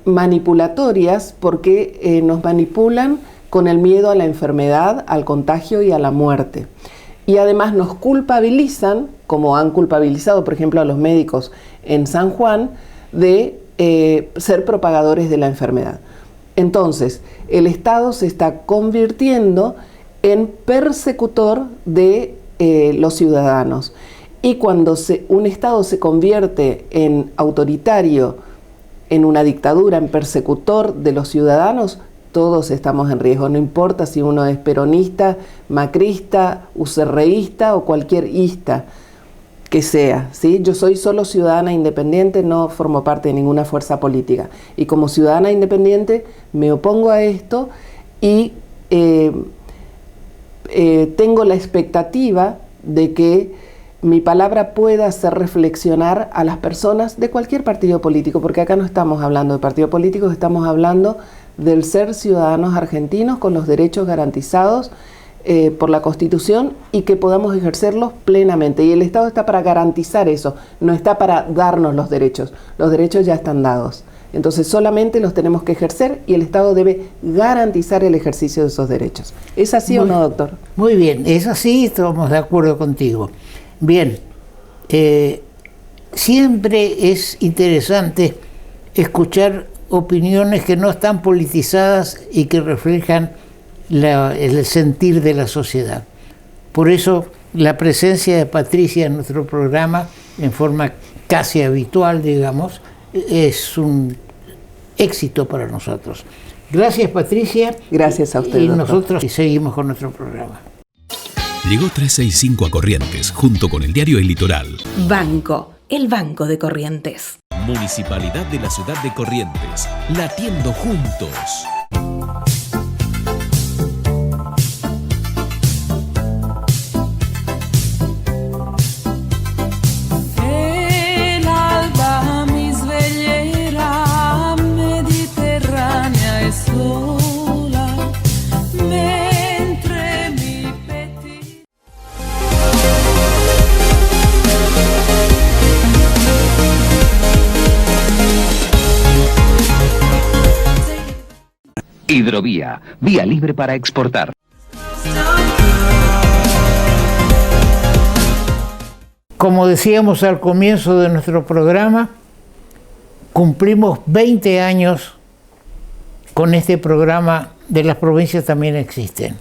manipulatorias, porque nos manipulan con el miedo a la enfermedad, al contagio y a la muerte. Y además nos culpabilizan, como han culpabilizado, por ejemplo, a los médicos en San Juan, de ser propagadores de la enfermedad. Entonces, el Estado se está convirtiendo en persecutor de los ciudadanos. Y cuando un Estado se convierte en autoritario, en una dictadura, en persecutor de los ciudadanos, todos estamos en riesgo. No importa si uno es peronista, macrista, ucerreísta o cualquier ista que sea, ¿sí? Yo soy solo ciudadana independiente, no formo parte de ninguna fuerza política. Y como ciudadana independiente me opongo a esto y tengo la expectativa de que mi palabra pueda hacer reflexionar a las personas de cualquier partido político, porque acá no estamos hablando de partidos políticos, estamos hablando del ser ciudadanos argentinos con los derechos garantizados por la Constitución y que podamos ejercerlos plenamente. Y el Estado está para garantizar eso, no está para darnos los derechos ya están dados. Entonces solamente los tenemos que ejercer y el Estado debe garantizar el ejercicio de esos derechos. ¿Es así o no, doctor? Muy bien, es así, estamos de acuerdo contigo. Bien, siempre es interesante escuchar opiniones que no están politizadas y que reflejan el sentir de la sociedad. Por eso la presencia de Patricia en nuestro programa, en forma casi habitual, digamos, es un éxito para nosotros. Gracias, Patricia. Gracias a usted, y doctor. nosotros seguimos con nuestro programa. Llegó 365 a Corrientes, junto con el diario El Litoral. Banco, el Banco de Corrientes. Municipalidad de la ciudad de Corrientes, latiendo juntos. Hidrovía, vía libre para exportar. Como decíamos al comienzo de nuestro programa, cumplimos 20 años con este programa de Las Provincias También Existen.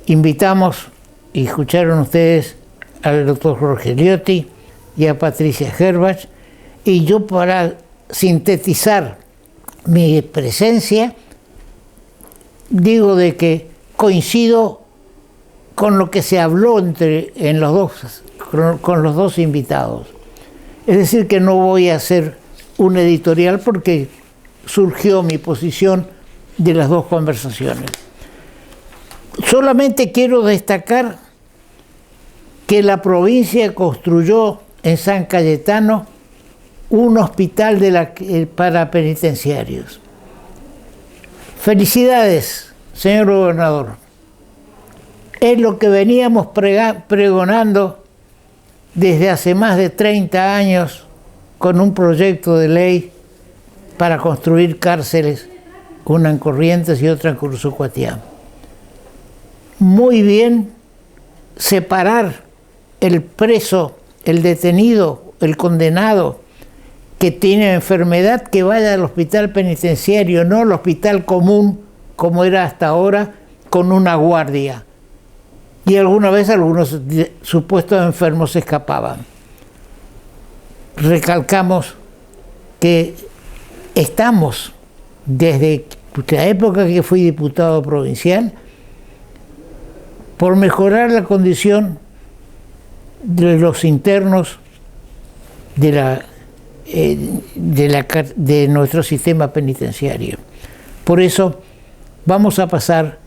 Invitamos, y escucharon ustedes, al doctor Jorge Liotti y a Patricia Herbach, y yo, para sintetizar mi presencia, digo de que coincido con lo que se habló con los dos invitados. Es decir, que no voy a hacer un editorial porque surgió mi posición de las dos conversaciones. Solamente quiero destacar que la provincia construyó en San Cayetano un hospital para penitenciarios. Felicidades, señor gobernador. Es lo que veníamos pregonando desde hace más de 30 años con un proyecto de ley para construir cárceles, una en Corrientes y otra en Cursucuatiá. Muy bien separar el preso, el detenido, el condenado que tiene enfermedad, que vaya al hospital penitenciario, no al hospital común como era hasta ahora, con una guardia. Y alguna vez algunos supuestos enfermos se escapaban. Recalcamos que estamos, desde la época que fui diputado provincial, por mejorar la condición de los internos de nuestro sistema penitenciario. Por eso vamos a pasar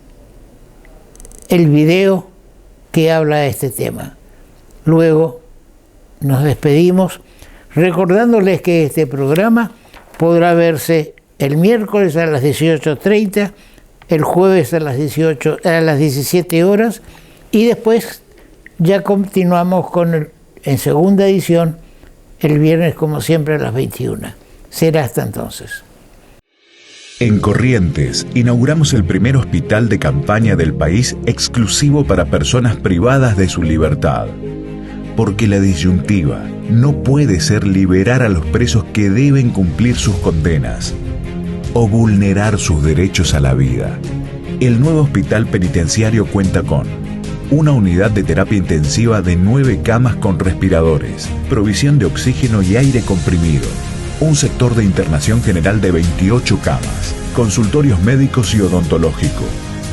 el video que habla de este tema. Luego nos despedimos recordándoles que este programa podrá verse el miércoles a las 18:30, el jueves a las 17 horas, y después ya continuamos en segunda edición el viernes, como siempre, a las 21. Será hasta entonces. En Corrientes, inauguramos el primer hospital de campaña del país exclusivo para personas privadas de su libertad. Porque la disyuntiva no puede ser liberar a los presos que deben cumplir sus condenas o vulnerar sus derechos a la vida. El nuevo hospital penitenciario cuenta con una unidad de terapia intensiva de 9 camas con respiradores, provisión de oxígeno y aire comprimido, un sector de internación general de 28 camas, consultorios médicos y odontológico,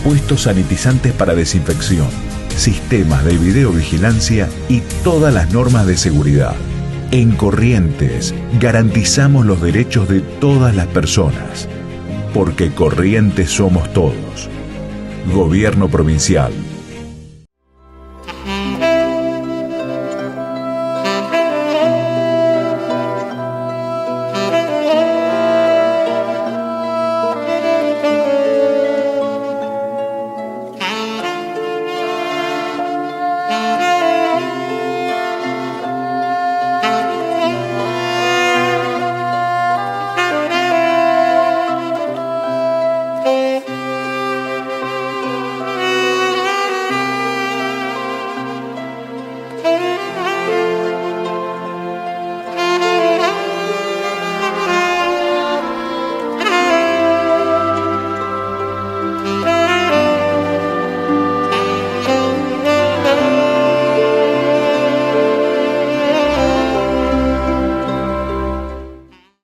puestos sanitizantes para desinfección, sistemas de videovigilancia y todas las normas de seguridad. En Corrientes garantizamos los derechos de todas las personas, porque Corrientes somos todos. Gobierno Provincial.